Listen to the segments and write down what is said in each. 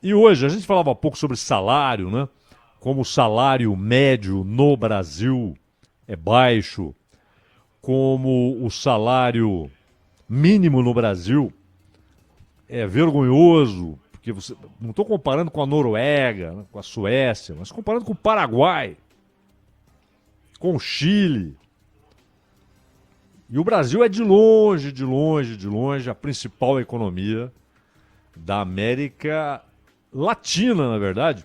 E hoje, a gente falava há pouco sobre salário, né? Como o salário médio no Brasil é baixo, como o salário mínimo no Brasil é vergonhoso, porque você, não estou comparando com a Noruega, né, com a Suécia, mas comparando com o Paraguai, com o Chile. E o Brasil é de longe, de longe, de longe a principal economia da América Latina, na verdade.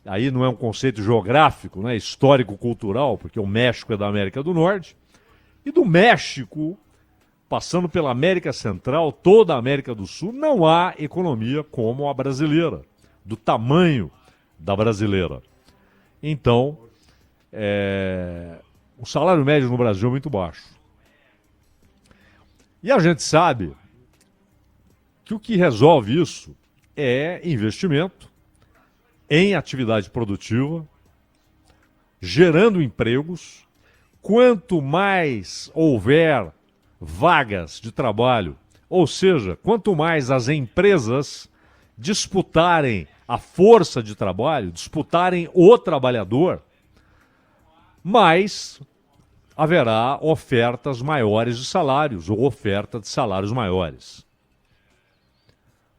Aí não é um conceito geográfico, né, histórico-cultural, porque o México é da América do Norte. E do México, passando pela América Central, toda a América do Sul, não há economia como a brasileira, do tamanho da brasileira. Então, o salário médio no Brasil é muito baixo. E a gente sabe que o que resolve isso é investimento em atividade produtiva, gerando empregos. Quanto mais houver vagas de trabalho, ou seja, quanto mais as empresas disputarem a força de trabalho, disputarem o trabalhador, mais haverá ofertas maiores de salários, ou oferta de salários maiores.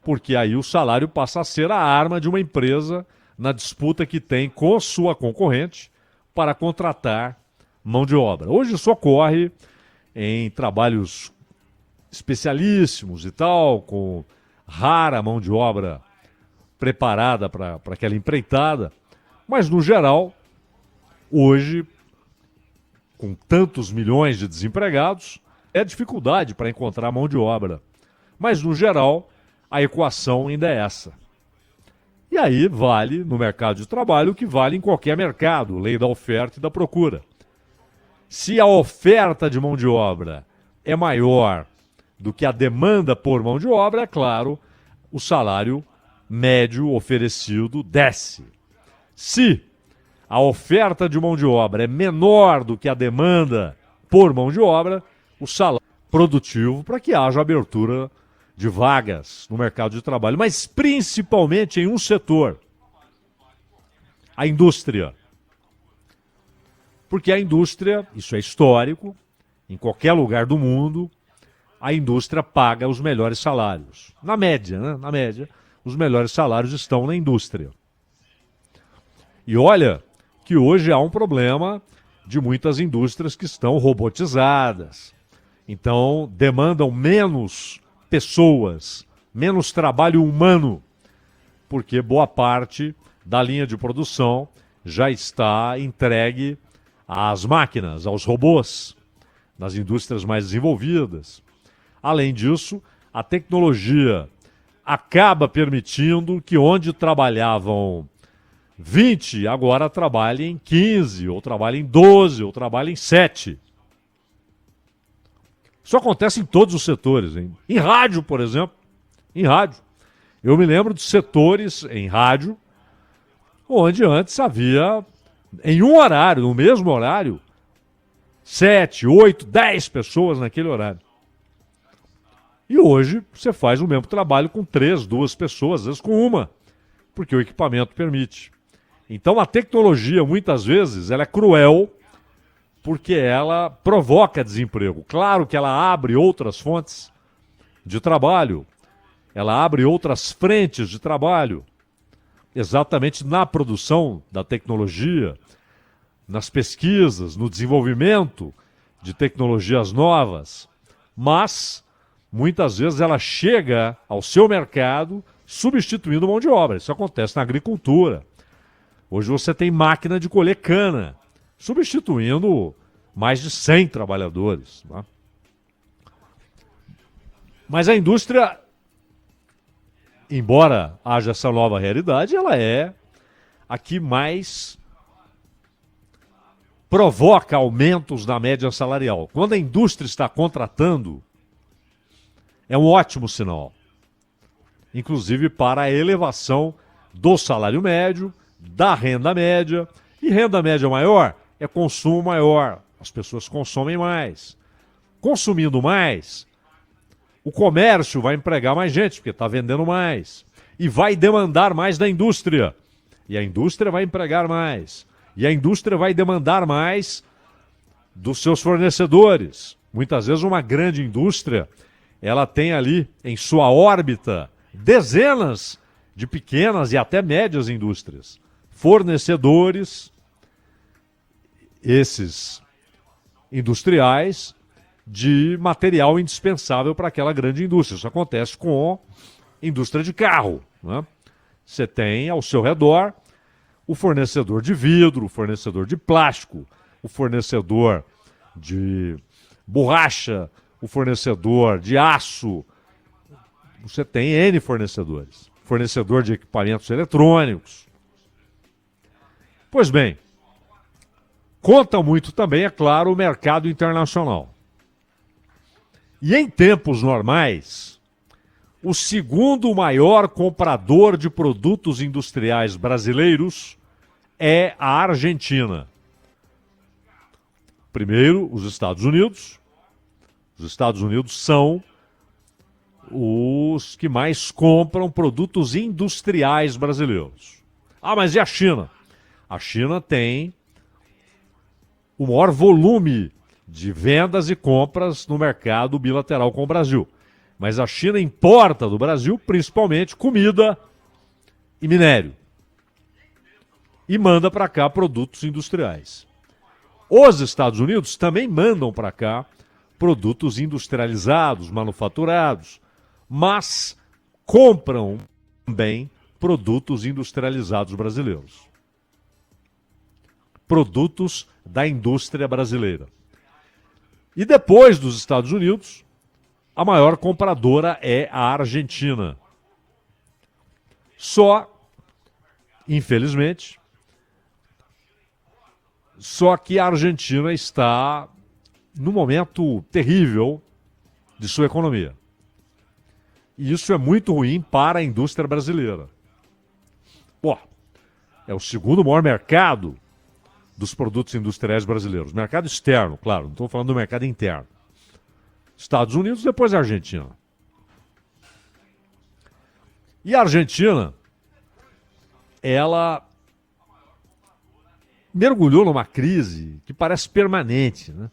Porque aí o salário passa a ser a arma de uma empresa na disputa que tem com sua concorrente para contratar mão de obra. Hoje isso ocorre em trabalhos especialíssimos e tal, com rara mão de obra preparada para aquela empreitada, mas no geral, hoje, com tantos milhões de desempregados, é dificuldade para encontrar mão de obra. Mas no geral, a equação ainda é essa. E aí vale no mercado de trabalho o que vale em qualquer mercado, lei da oferta e da procura. Se a oferta de mão de obra é maior do que a demanda por mão de obra, é claro, o salário médio oferecido desce. Se a oferta de mão de obra é menor do que a demanda por mão de obra, o salário produtivo para que haja abertura de vagas no mercado de trabalho, mas principalmente em um setor, a indústria. Porque a indústria, isso é histórico, em qualquer lugar do mundo, a indústria paga os melhores salários. Na média, né? Na média, os melhores salários estão na indústria. E olha que hoje há um problema de muitas indústrias que estão robotizadas. Então, demandam menos pessoas, menos trabalho humano, porque boa parte da linha de produção já está entregue às máquinas, aos robôs, nas indústrias mais desenvolvidas. Além disso, a tecnologia acaba permitindo que onde trabalhavam 20, agora trabalhem 15, ou trabalhem 12, ou trabalhem 7. Isso acontece em todos os setores. Hein? Em rádio, por exemplo. Em rádio. Eu me lembro de setores em rádio onde antes havia, em um horário, no mesmo horário, 7, 8, 10 pessoas naquele horário. E hoje você faz o mesmo trabalho com 3, 2 pessoas, às vezes com uma, porque o equipamento permite. Então a tecnologia, muitas vezes, ela é cruel porque ela provoca desemprego. Claro que ela abre outras fontes de trabalho, ela abre outras frentes de trabalho, exatamente na produção da tecnologia, nas pesquisas, no desenvolvimento de tecnologias novas, mas muitas vezes ela chega ao seu mercado substituindo mão de obra. Isso acontece na agricultura. Hoje você tem máquina de colher cana, substituindo mais de 100 trabalhadores. Né? Mas a indústria, embora haja essa nova realidade, ela é a que mais provoca aumentos na média salarial. Quando a indústria está contratando, é um ótimo sinal. Inclusive para a elevação do salário médio, da renda média. E renda média maior é consumo maior. As pessoas consomem mais. Consumindo mais, o comércio vai empregar mais gente, porque está vendendo mais. e vai demandar mais da indústria. E a indústria vai empregar mais. E a indústria vai demandar mais dos seus fornecedores. Muitas vezes uma grande indústria, ela tem ali em sua órbita dezenas de pequenas e até médias indústrias. Fornecedores, esses industriais, de material indispensável para aquela grande indústria. Isso acontece com indústria de carro, né? Você tem ao seu redor o fornecedor de vidro, o fornecedor de plástico, o fornecedor de borracha, o fornecedor de aço. Você tem N fornecedores. Fornecedor de equipamentos eletrônicos. Pois bem, conta muito também, é claro, o mercado internacional. E em tempos normais, o segundo maior comprador de produtos industriais brasileiros é a Argentina. Primeiro, os Estados Unidos. Os Estados Unidos são os que mais compram produtos industriais brasileiros. Ah, mas e a China? A China tem o maior volume de vendas e compras no mercado bilateral com o Brasil. Mas a China importa do Brasil principalmente comida e minério. E manda para cá produtos industriais. Os Estados Unidos também mandam para cá produtos industrializados, manufaturados, mas compram também produtos industrializados brasileiros. Produtos da indústria brasileira. E depois dos Estados Unidos, a maior compradora é a Argentina. Só, infelizmente, só que a Argentina está num momento terrível de sua economia. E isso é muito ruim para a indústria brasileira. Pô, é o segundo maior mercado dos produtos industriais brasileiros. Mercado externo, claro, não estou falando do mercado interno. Estados Unidos, depois a Argentina. E a Argentina, ela mergulhou numa crise que parece permanente, né?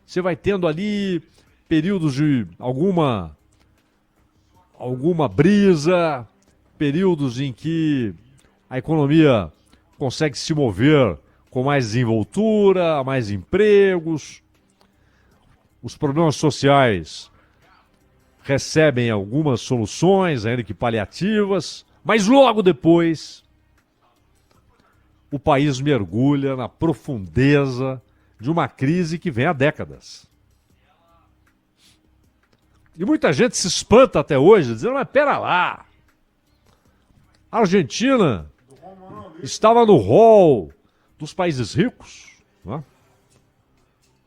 Você vai tendo ali períodos de alguma brisa, períodos em que a economia consegue se mover com mais desenvoltura, mais empregos. Os problemas sociais recebem algumas soluções, ainda que paliativas, mas logo depois o país mergulha na profundeza de uma crise que vem há décadas. E muita gente se espanta até hoje, dizendo, mas pera lá, a Argentina estava no rol dos países ricos, né?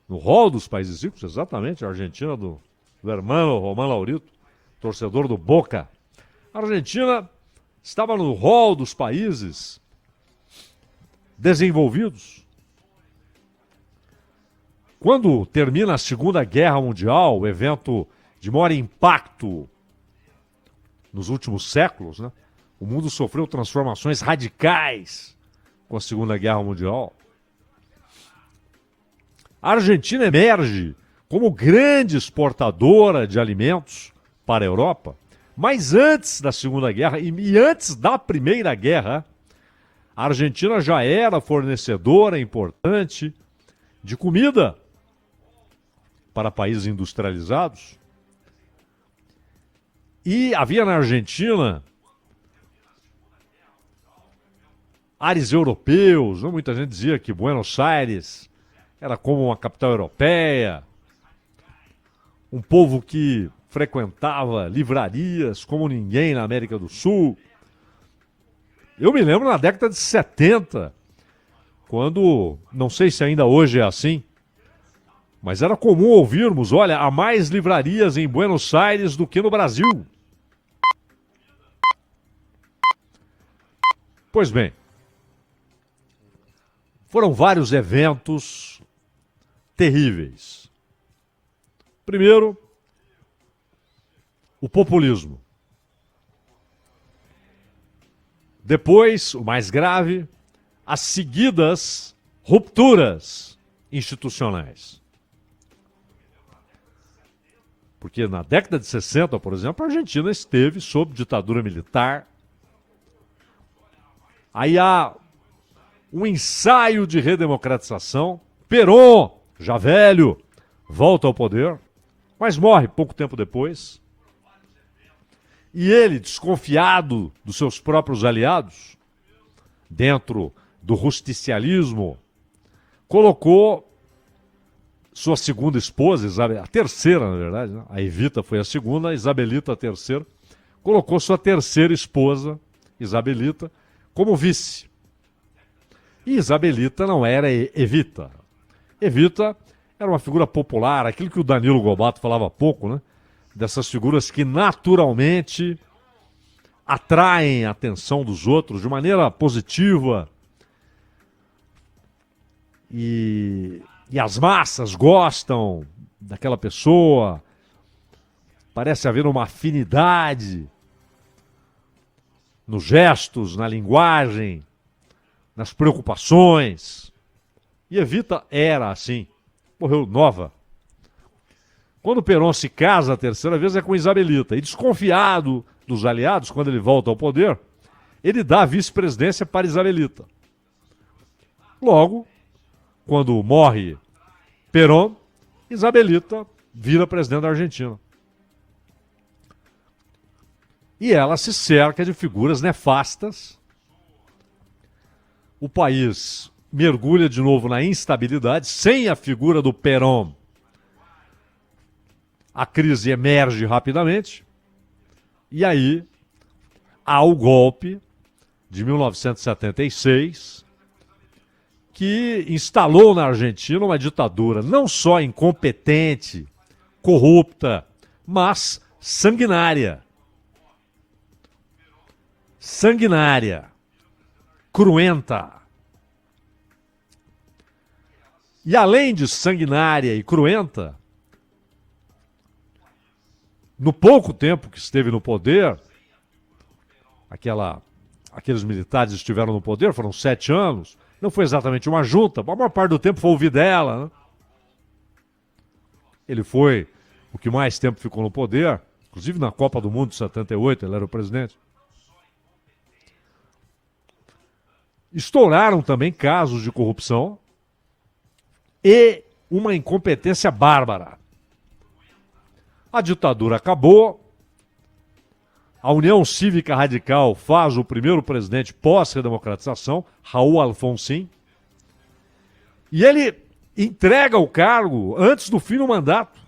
No rol dos países ricos, exatamente, a Argentina do hermano Román Laurito, torcedor do Boca. A Argentina estava no rol dos países desenvolvidos. Quando termina a Segunda Guerra Mundial, o evento de maior impacto nos últimos séculos, né? O mundo sofreu transformações radicais com a Segunda Guerra Mundial. A Argentina emerge como grande exportadora de alimentos para a Europa, mas antes da Segunda Guerra e antes da Primeira Guerra, a Argentina já era fornecedora importante de comida para países industrializados. E havia na Argentina ares europeus, né? Muita gente dizia que Buenos Aires era como uma capital europeia, um povo que frequentava livrarias como ninguém na América do Sul. Eu me lembro na década de 70, quando, não sei se ainda hoje é assim, mas era comum ouvirmos, olha, há mais livrarias em Buenos Aires do que no Brasil. Pois bem, foram vários eventos terríveis. Primeiro, o populismo. Depois, o mais grave, as seguidas rupturas institucionais. Porque na década de 60, por exemplo, a Argentina esteve sob ditadura militar. Aí há um ensaio de redemocratização. Perón, já velho, volta ao poder, mas morre pouco tempo depois. E ele, desconfiado dos seus próprios aliados, dentro do justicialismo, colocou sua segunda esposa, a terceira, na verdade, né? A Evita foi a segunda, a Isabelita a terceira, colocou sua terceira esposa, Isabelita, como vice. E Isabelita não era Evita. Evita era uma figura popular, aquilo que o Danilo Gobato falava há pouco, né? Dessas figuras que naturalmente atraem a atenção dos outros de maneira positiva. E as massas gostam daquela pessoa. Parece haver uma afinidade nos gestos, na linguagem, nas preocupações. E Evita era assim. Morreu nova. Quando Perón se casa a terceira vez é com Isabelita. E desconfiado dos aliados, quando ele volta ao poder, ele dá a vice-presidência para Isabelita. Logo, quando morre Perón, Isabelita vira presidente da Argentina. E ela se cerca de figuras nefastas. O país mergulha de novo na instabilidade, sem a figura do Perón. A crise emerge rapidamente. E aí há o golpe de 1976, que instalou na Argentina uma ditadura não só incompetente, corrupta, mas sanguinária. Sanguinária, cruenta. E além de sanguinária e cruenta, no pouco tempo que esteve no poder, aqueles militares estiveram no poder, foram 7 anos, não foi exatamente uma junta, a maior parte do tempo foi o Videla, né? Ele foi o que mais tempo ficou no poder, inclusive na Copa do Mundo de 78, ele era o presidente. Estouraram também casos de corrupção e uma incompetência bárbara. A ditadura acabou, a União Cívica Radical faz o primeiro presidente pós-redemocratização, Raul Alfonsín, e ele entrega o cargo antes do fim do mandato,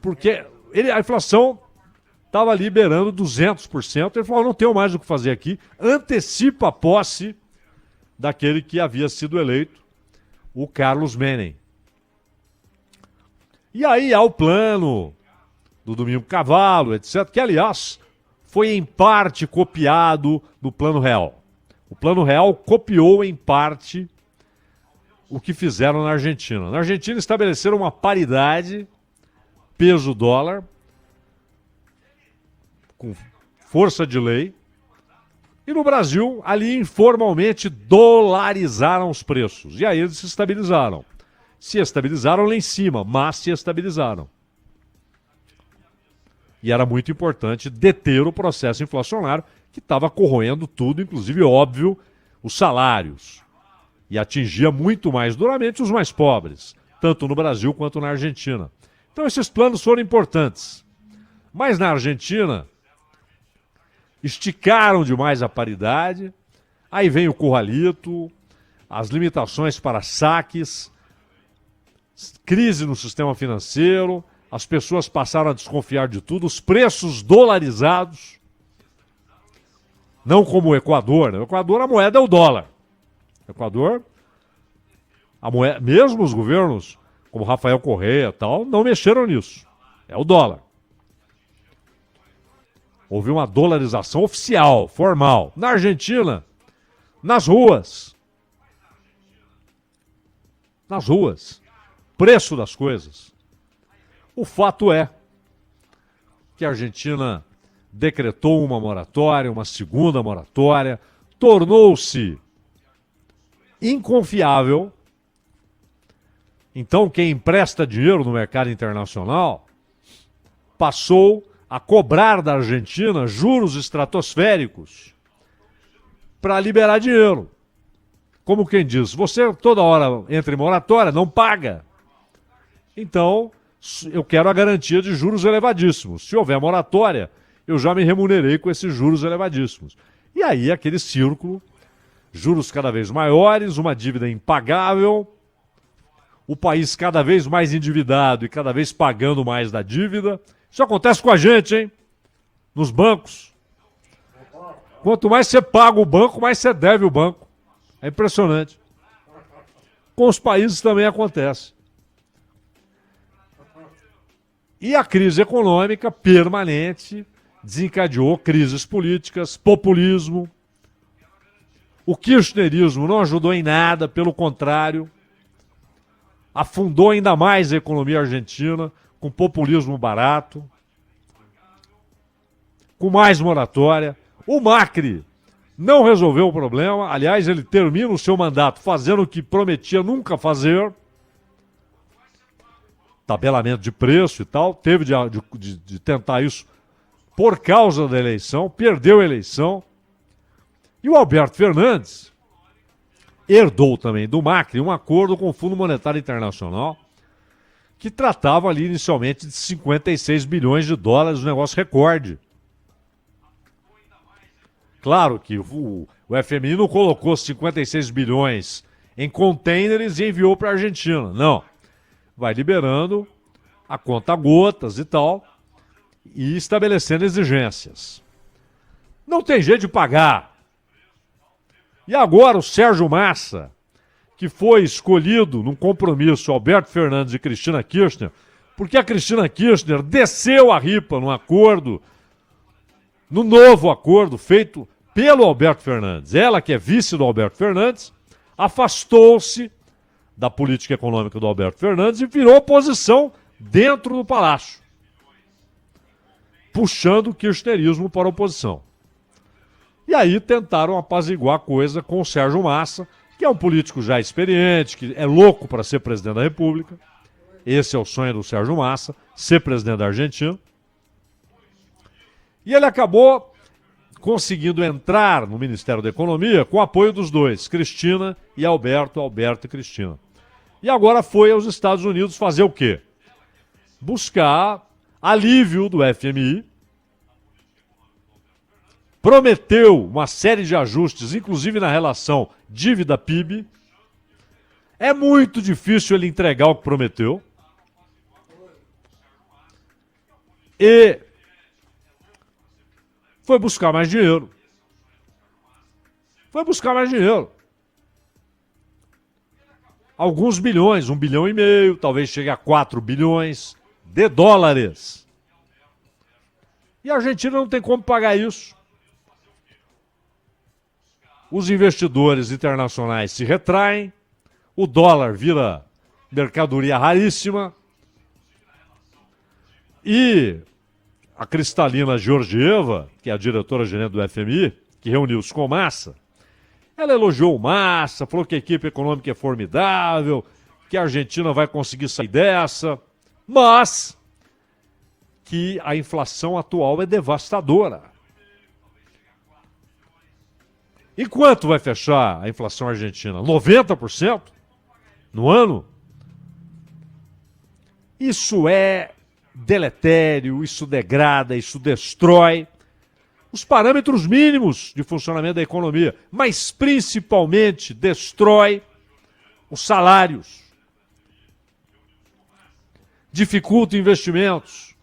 porque a inflação estava liberando 200%, ele falou, não tenho mais o que fazer aqui, antecipa a posse daquele que havia sido eleito, o Carlos Menem. E aí há o plano do Domingo Cavalo, etc., que, aliás, foi em parte copiado do Plano Real. O Plano Real copiou em parte o que fizeram na Argentina. Na Argentina estabeleceram uma paridade peso-dólar com força de lei. E no Brasil, ali informalmente, dolarizaram os preços. E aí eles se estabilizaram. Se estabilizaram lá em cima, mas se estabilizaram. E era muito importante deter o processo inflacionário que estava corroendo tudo, inclusive, óbvio, os salários. E atingia muito mais duramente os mais pobres, tanto no Brasil quanto na Argentina. Então esses planos foram importantes. Mas na Argentina, esticaram demais a paridade, aí vem o curralito, as limitações para saques, crise no sistema financeiro, as pessoas passaram a desconfiar de tudo, os preços dolarizados, não como o Equador, né? O Equador, a moeda é o dólar. O Equador, a moeda, mesmo os governos, como Rafael Correa e tal, não mexeram nisso. É o dólar. Houve uma dolarização oficial, formal. Na Argentina, nas ruas. Nas ruas. Preço das coisas. O fato é que a Argentina decretou uma moratória, uma segunda moratória, tornou-se inconfiável. Então, quem empresta dinheiro no mercado internacional passou a cobrar da Argentina juros estratosféricos para liberar dinheiro. Como quem diz, você toda hora entra em moratória, não paga. Então, eu quero a garantia de juros elevadíssimos. Se houver moratória, eu já me remunerei com esses juros elevadíssimos. E aí, aquele círculo, juros cada vez maiores, uma dívida impagável, o país cada vez mais endividado e cada vez pagando mais da dívida. Isso acontece com a gente, hein? Nos bancos. Quanto mais você paga o banco, mais você deve o banco. É impressionante. Com os países também acontece. E a crise econômica permanente desencadeou crises políticas, populismo. O kirchnerismo não ajudou em nada, pelo contrário, afundou ainda mais a economia argentina, com populismo barato, com mais moratória. O Macri não resolveu o problema, aliás, ele termina o seu mandato fazendo o que prometia nunca fazer, tabelamento de preço e tal, teve de tentar isso por causa da eleição, perdeu a eleição. E o Alberto Fernandes herdou também do Macri um acordo com o Fundo Monetário Internacional que tratava ali inicialmente de 56 bilhões de dólares, um negócio recorde. Claro que o FMI não colocou 56 bilhões em containers e enviou para a Argentina, não. Vai liberando a conta gotas e tal, e estabelecendo exigências. Não tem jeito de pagar. E agora o Sérgio Massa, que foi escolhido num compromisso Alberto Fernandes e Cristina Kirchner, porque a Cristina Kirchner desceu a ripa num acordo, no novo acordo feito pelo Alberto Fernandes. Ela, que é vice do Alberto Fernandes, afastou-se da política econômica do Alberto Fernandes e virou oposição dentro do palácio, puxando o kirchnerismo para a oposição. E aí tentaram apaziguar a coisa com o Sérgio Massa, que é um político já experiente, que é louco para ser presidente da República. Esse é o sonho do Sérgio Massa, ser presidente da Argentina. E ele acabou conseguindo entrar no Ministério da Economia com o apoio dos dois, Cristina e Alberto, Alberto e Cristina. E agora foi aos Estados Unidos fazer o quê? Buscar alívio do FMI, prometeu uma série de ajustes, inclusive na relação dívida-PIB. É muito difícil ele entregar o que prometeu. E foi buscar mais dinheiro. Foi buscar mais dinheiro. Alguns bilhões, 1,5 bilhão, talvez chegue a 4 bilhões de dólares. E a Argentina não tem como pagar isso. Os investidores internacionais se retraem, o dólar vira mercadoria raríssima e a Cristalina Georgieva, que é a diretora-gerente do FMI, que reuniu-se com o Massa, ela elogiou o Massa, falou que a equipe econômica é formidável, que a Argentina vai conseguir sair dessa, mas que a inflação atual é devastadora. E quanto vai fechar a inflação argentina? 90% no ano? Isso é deletério, isso degrada, isso destrói os parâmetros mínimos de funcionamento da economia, mas principalmente destrói os salários, dificulta investimentos.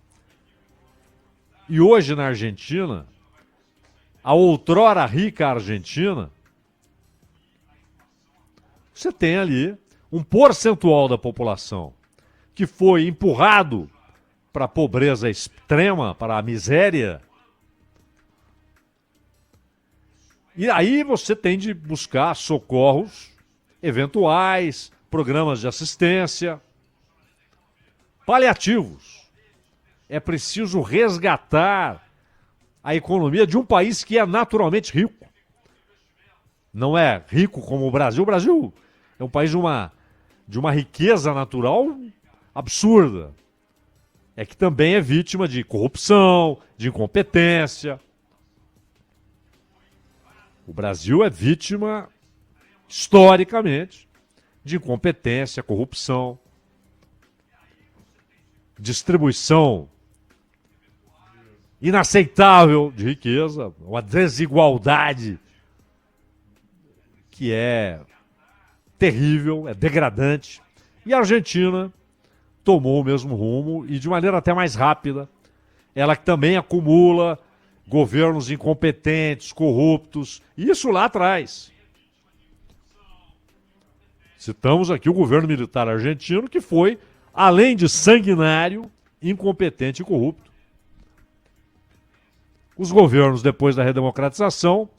E hoje na Argentina, a outrora rica Argentina, você tem ali um percentual da população que foi empurrado para a pobreza extrema, para a miséria. E aí você tem de buscar socorros eventuais, programas de assistência, paliativos. É preciso resgatar a economia de um país que é naturalmente rico. Não é rico como o Brasil. O Brasil é um país de uma riqueza natural absurda. É que também é vítima de corrupção, de incompetência. O Brasil é vítima, historicamente, de incompetência, corrupção, distribuição inaceitável de riqueza, uma desigualdade que é terrível, é degradante. E a Argentina tomou o mesmo rumo e de maneira até mais rápida. Ela que também acumula governos incompetentes, corruptos, isso lá atrás. Citamos aqui o governo militar argentino, que foi, além de sanguinário, incompetente e corrupto. Os governos depois da redemocratização,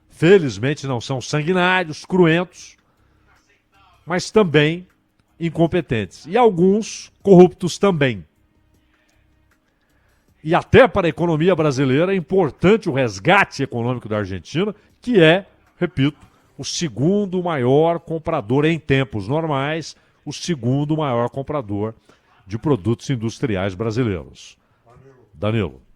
felizmente não são sanguinários, cruentos, mas também incompetentes. E alguns corruptos também. E até para a economia brasileira é importante o resgate econômico da Argentina, que é, repito, o segundo maior comprador em tempos normais, o segundo maior comprador de produtos industriais brasileiros. Danilo.